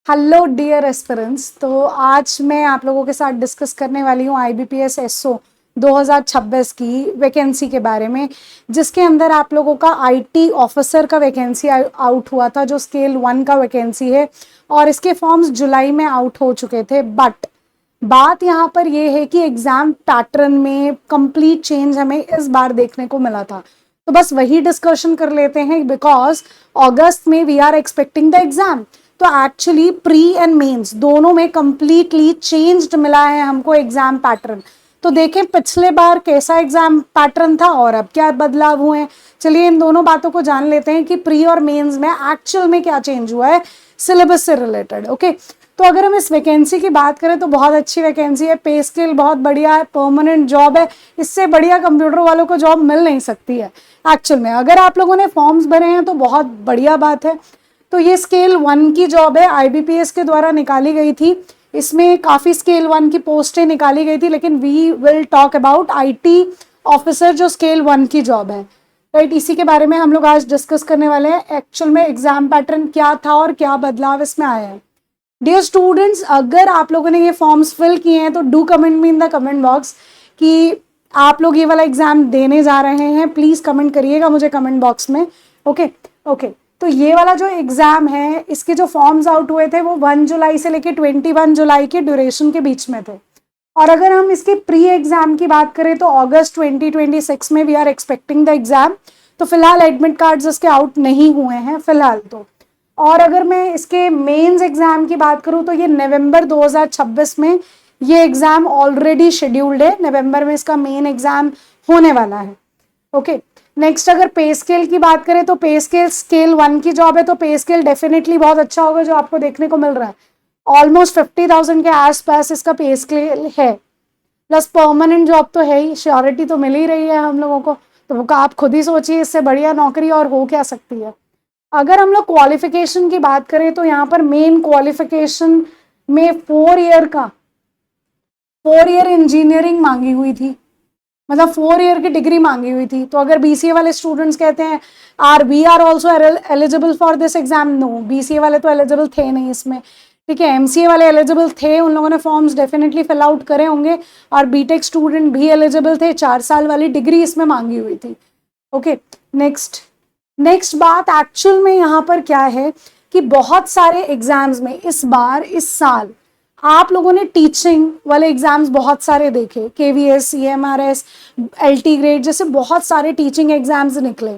Hello dear aspirants. तो आज मैं आप लोगों के साथ डिस्कस करने वाली हूँ IBPS SO 2026 की वैकेंसी के बारे में, जिसके अंदर आप लोगों का IT ऑफिसर का वैकेंसी आउट हुआ था, जो स्केल 1 का वैकेंसी है, और इसके फॉर्म्स जुलाई में आउट हो चुके थे। बट बात यहाँ पर यह है कि एग्जाम पैटर्न में कंप्लीट चेंज हमें इस बार देखने को मिला था। तो बस वही डिस्कशन कर लेते हैं, बिकॉज अगस्त में we are expecting the exam. तो एक्चुअली प्री एंड मेंस दोनों में कंप्लीटली चेंज्ड मिला है हमको एग्जाम पैटर्न। तो देखें पिछले बार कैसा एग्जाम पैटर्न था और अब क्या बदलाव हुए हैं। चलिए इन दोनों बातों को जान लेते हैं कि प्री और मेंस में एक्चुअल में क्या चेंज हुआ है सिलेबस से रिलेटेड। ओके, तो अगर हम इस वैकेंसी की बात करें तो बहुत अच्छी वैकेंसी है, पे स्केल बहुत बढ़िया है, परमानेंट जॉब है, इससे बढ़िया कंप्यूटर वालों को जॉब मिल नहीं सकती है एक्चुअल में। अगर आप लोगों ने फॉर्म्स भरे हैं तो बहुत बढ़िया बात है। तो ये स्केल 1 की जॉब है, IBPS के द्वारा निकाली गई थी। इसमें काफ़ी स्केल 1 की पोस्टें निकाली गई थी, लेकिन we will talk about IT officer जो स्केल 1 की जॉब है, राइट। इसी के बारे में हम लोग आज डिस्कस करने वाले हैं, एक्चुअल में एग्जाम पैटर्न क्या था और क्या बदलाव इसमें आया है। डियर स्टूडेंट्स, अगर आप लोगों ने ये फॉर्म्स फिल किए हैं तो do comment me in the comment box कि आप लोग ये वाला एग्जाम देने जा रहे हैं। प्लीज कमेंट करिएगा मुझे कमेंट बॉक्स में। ओके ओके, तो ये वाला जो एग्जाम है, इसके जो फॉर्म्स आउट हुए थे वो 1 जुलाई से लेके 21 जुलाई के ड्यूरेशन के बीच में थे। और अगर हम इसके प्री एग्जाम की बात करें तो अगस्त 2026 में we are expecting the exam. तो फिलहाल एडमिट कार्ड्स इसके आउट नहीं हुए हैं फिलहाल तो। और अगर मैं इसके मेंस एग्जाम की बात करूं तो ये नवंबर 2026 में ये एग्जाम ऑलरेडी शेड्यूल्ड है। नवंबर में इसका मेन एग्जाम होने वाला है। ओके, नेक्स्ट अगर पे स्केल की बात करें तो पे स्केल स्केल 1 की जॉब है, तो पे स्केल डेफिनेटली बहुत अच्छा होगा जो आपको देखने को मिल रहा है। ऑलमोस्ट 50,000 के आसपास इसका पे स्केल है, प्लस परमानेंट जॉब तो है ही, श्योरिटी तो मिल ही रही है हम लोगों को। तो आप खुद ही सोचिए इससे बढ़िया नौकरी और हो क्या सकती है। अगर हम लोग क्वालिफिकेशन की बात करें तो यहाँ पर मेन क्वालिफिकेशन में 4 ईयर इंजीनियरिंग मांगी हुई थी, मतलब 4 ईयर की डिग्री मांगी हुई थी। तो अगर BCA वाले स्टूडेंट्स कहते हैं we are also eligible for this exam, no, BCA वाले तो एलिजिबल थे नहीं इसमें, ठीक है। MCA वाले एलिजिबल थे, उन लोगों ने फॉर्म्स डेफिनेटली फिल आउट करे होंगे, और BTech स्टूडेंट भी एलिजिबल थे, 4 साल वाली डिग्री इसमें मांगी हुई थी। ओके, नेक्स्ट बात एक्चुअल में यहाँ पर क्या है कि बहुत सारे एग्जाम्स में इस साल आप लोगों ने टीचिंग वाले एग्जाम्स बहुत सारे देखे, KVS, EMRS, LT ग्रेड जैसे बहुत सारे टीचिंग एग्जाम्स निकले।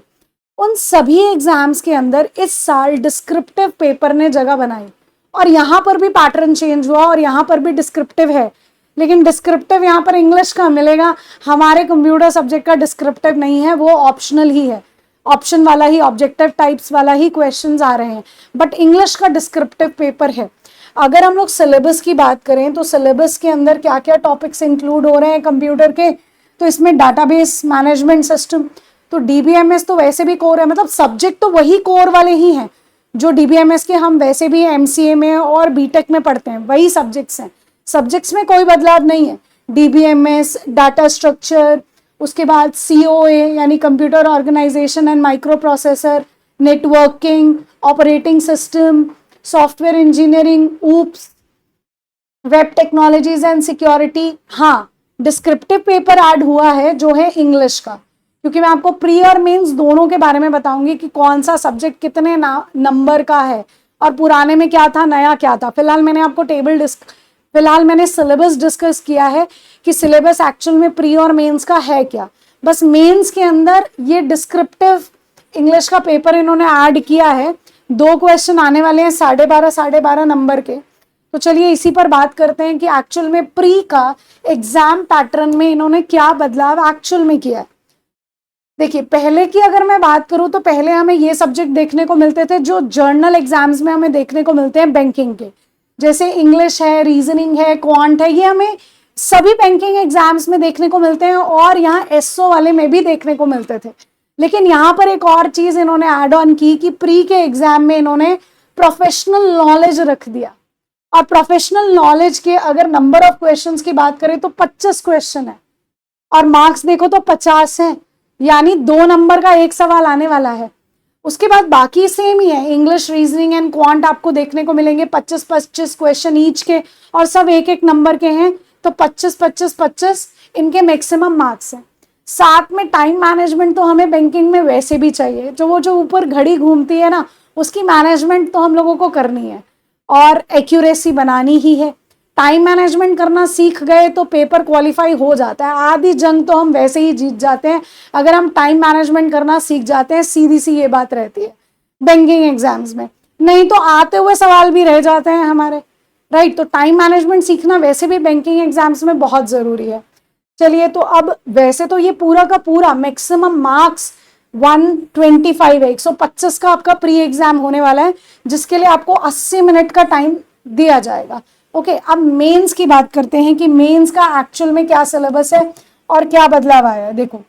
उन सभी एग्जाम्स के अंदर इस साल डिस्क्रिप्टिव पेपर ने जगह बनाई, और यहाँ पर भी पैटर्न चेंज हुआ, और यहाँ पर भी डिस्क्रिप्टिव है, लेकिन डिस्क्रिप्टिव यहाँ पर इंग्लिश का मिलेगा। हमारे कंप्यूटर सब्जेक्ट का डिस्क्रिप्टिव नहीं है, वो ऑप्शनल ही है, ऑप्शन वाला ही, ऑब्जेक्टिव टाइप्स वाला ही क्वेश्चंस आ रहे हैं, बट इंग्लिश का डिस्क्रिप्टिव पेपर है। अगर हम लोग सिलेबस की बात करें तो सिलेबस के अंदर क्या क्या टॉपिक्स इंक्लूड हो रहे हैं कंप्यूटर के, तो इसमें डाटाबेस मैनेजमेंट सिस्टम, तो DBMS तो वैसे भी कोर है, मतलब सब्जेक्ट तो वही कोर वाले ही हैं जो DBMS के हम वैसे भी MCA में और BTech में पढ़ते हैं, वही सब्जेक्ट्स हैं। सब्जेक्ट्स में कोई बदलाव नहीं है। DBMS, डाटा स्ट्रक्चर, उसके बाद COA यानी computer organisation and micro processor, networking, operating system, software engineering, OOPS, web technologies and security. हाँ, डिस्क्रिप्टिव पेपर ऐड हुआ है जो है इंग्लिश का, क्योंकि मैं आपको प्री और मेंस दोनों के बारे में बताऊंगी कि कौन सा सब्जेक्ट कितने नंबर का है, और पुराने में क्या था, नया क्या था। फिलहाल मैंने आपको फिलहाल मैंने सिलेबस डिस्कस किया है कि सिलेबस एक्चुअल में प्री और मेंस का है क्या। बस मेंस के अंदर ये डिस्क्रिप्टिव इंग्लिश का पेपर इन्होंने ऐड किया है। 2 क्वेश्चन आने वाले हैं 12.5 नंबर के। तो चलिए इसी पर बात करते हैं कि एक्चुअल में प्री का एग्जाम पैटर्न में इन्होंने क्या बदलाव एक्चुअल में किया है। देखिए, पहले की अगर मैं बात करूं तो पहले हमें ये सब्जेक्ट देखने को मिलते थे जो जर्नल एग्जाम्स में हमें देखने को मिलते हैं बैंकिंग के, जैसे इंग्लिश है, रीजनिंग है, क्वांट है, ये हमें सभी बैंकिंग एग्जाम्स में देखने को मिलते हैं, और यहाँ SO वाले में भी देखने को मिलते थे। लेकिन यहाँ पर एक और चीज इन्होंने ऐड ऑन की कि प्री के एग्जाम में इन्होंने प्रोफेशनल नॉलेज रख दिया। और प्रोफेशनल नॉलेज के अगर नंबर ऑफ क्वेश्चंस की बात करें तो 25 क्वेश्चन है, और मार्क्स देखो तो 50 हैं, यानी 2 नंबर का एक सवाल आने वाला है। उसके बाद बाकी सेम ही है, इंग्लिश, रीजनिंग एंड क्वांट आपको देखने को मिलेंगे 25-25 क्वेश्चन ईच के, और सब एक एक नंबर के हैं, तो 25-25-25 इनके मैक्सिमम मार्क्स हैं। साथ में टाइम मैनेजमेंट तो हमें बैंकिंग में वैसे भी चाहिए, जो ऊपर घड़ी घूमती है ना, उसकी मैनेजमेंट तो हम लोगों को करनी है और एक्यूरेसी बनानी ही है। टाइम मैनेजमेंट करना सीख गए तो पेपर क्वालिफाई हो जाता है, आधी जंग तो हम वैसे ही जीत जाते हैं अगर हम टाइम मैनेजमेंट करना सीख जाते हैं, सीधी सी ये बात रहती है बैंकिंग एग्जाम्स में। नहीं तो आते हुए सवाल भी रह जाते हैं हमारे, राइट। तो टाइम मैनेजमेंट सीखना वैसे भी बैंकिंग एग्जाम्स में बहुत जरूरी है। चलिए, तो अब वैसे तो ये पूरा का पूरा मैक्सिमम मार्क्स 125 है, 125 का आपका प्री एग्जाम होने वाला है, जिसके लिए आपको 80 मिनट का टाइम दिया जाएगा। ओके, अब मेंस की बात करते हैं कि मेंस का एक्चुअल में क्या सिलेबस है और क्या बदलाव आया है। देखो,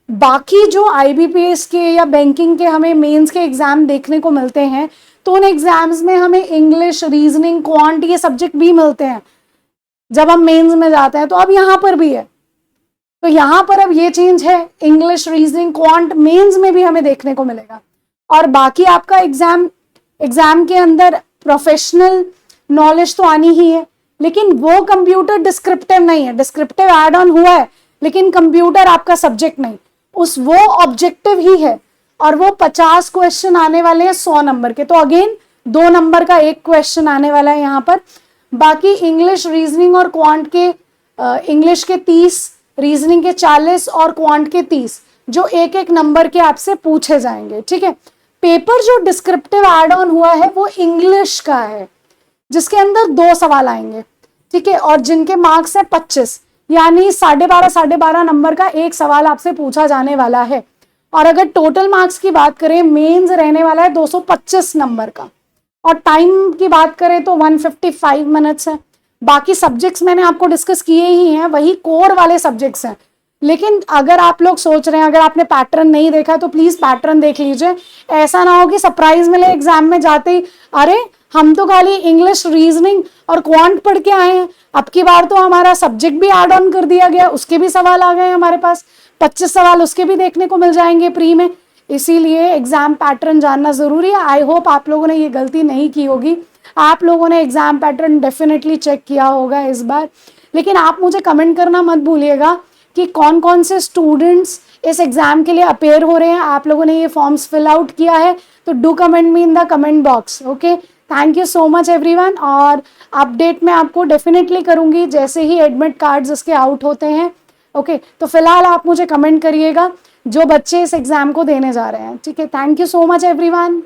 बाकी जो आईबीपीएस के या बैंकिंग के हमें मेंस के एग्जाम देखने को मिलते हैं, तो उन एग्जाम्स में हमें इंग्लिश, रीजनिंग, क्वांट ये सब्जेक्ट भी मिलते हैं जब हम मेंस में जाते हैं। तो अब यहाँ पर भी है, तो यहाँ पर अब ये चेंज है, इंग्लिश, रीजनिंग, क्वांट मेंस में भी हमें देखने को मिलेगा। और बाकी आपका एग्जाम के अंदर प्रोफेशनल नॉलेज तो आनी ही है, लेकिन वो कंप्यूटर डिस्क्रिप्टिव नहीं है, डिस्क्रिप्टिव एड ऑन हुआ है लेकिन कंप्यूटर आपका सब्जेक्ट नहीं, वो ऑब्जेक्टिव ही है। और वो 50 क्वेश्चन आने वाले हैं 100 नंबर के, तो अगेन 2 नंबर का एक क्वेश्चन आने वाला है यहाँ पर। बाकी इंग्लिश, रीजनिंग और क्वांट के इंग्लिश के 30, रीजनिंग के 40 और क्वांट के 30 जो एक एक नंबर के आपसे पूछे जाएंगे, ठीक है। पेपर जो डिस्क्रिप्टिव एड ऑन हुआ है वो इंग्लिश का है, जिसके अंदर 2 सवाल आएंगे, ठीक है, और जिनके मार्क्स है 25, यानी 12.5 नंबर का एक सवाल आपसे पूछा जाने वाला है। और अगर टोटल मार्क्स की बात करें, मेंस रहने वाला है 225 नंबर का, और टाइम की बात करें तो 155 मिनट्स है। बाकी सब्जेक्ट्स मैंने आपको डिस्कस किए ही हैं, वही कोर वाले सब्जेक्ट्स हैं। लेकिन अगर आप लोग सोच रहे हैं, अगर आपने पैटर्न नहीं देखा तो प्लीज पैटर्न देख लीजिए, ऐसा ना हो कि सरप्राइज मिले एग्जाम में जाते ही, अरे हम तो खाली इंग्लिश, रीजनिंग और क्वांट पढ़ के आए हैं, अब की बार तो हमारा सब्जेक्ट भी ऐड ऑन कर दिया गया, उसके भी सवाल आ गए हमारे पास, 25 सवाल उसके भी देखने को मिल जाएंगे प्री में। इसीलिए एग्जाम पैटर्न जानना जरूरी है। आई होप आप लोगों ने ये गलती नहीं की होगी, आप लोगों ने एग्जाम पैटर्न डेफिनेटली चेक किया होगा इस बार। लेकिन आप मुझे कमेंट करना मत भूलिएगा कि कौन कौन से स्टूडेंट्स इस एग्जाम के लिए अपेयर हो रहे हैं, आप लोगों ने ये फॉर्म्स फिल आउट किया है, तो do comment me in the comment box. Okay, thank you so much everyone, और अपडेट मैं आपको डेफिनेटली करूंगी जैसे ही एडमिट कार्ड्स इसके आउट होते हैं। ओके, तो फिलहाल आप मुझे कमेंट करिएगा जो बच्चे इस एग्जाम को देने जा रहे हैं, ठीक है। Thank you so much everyone.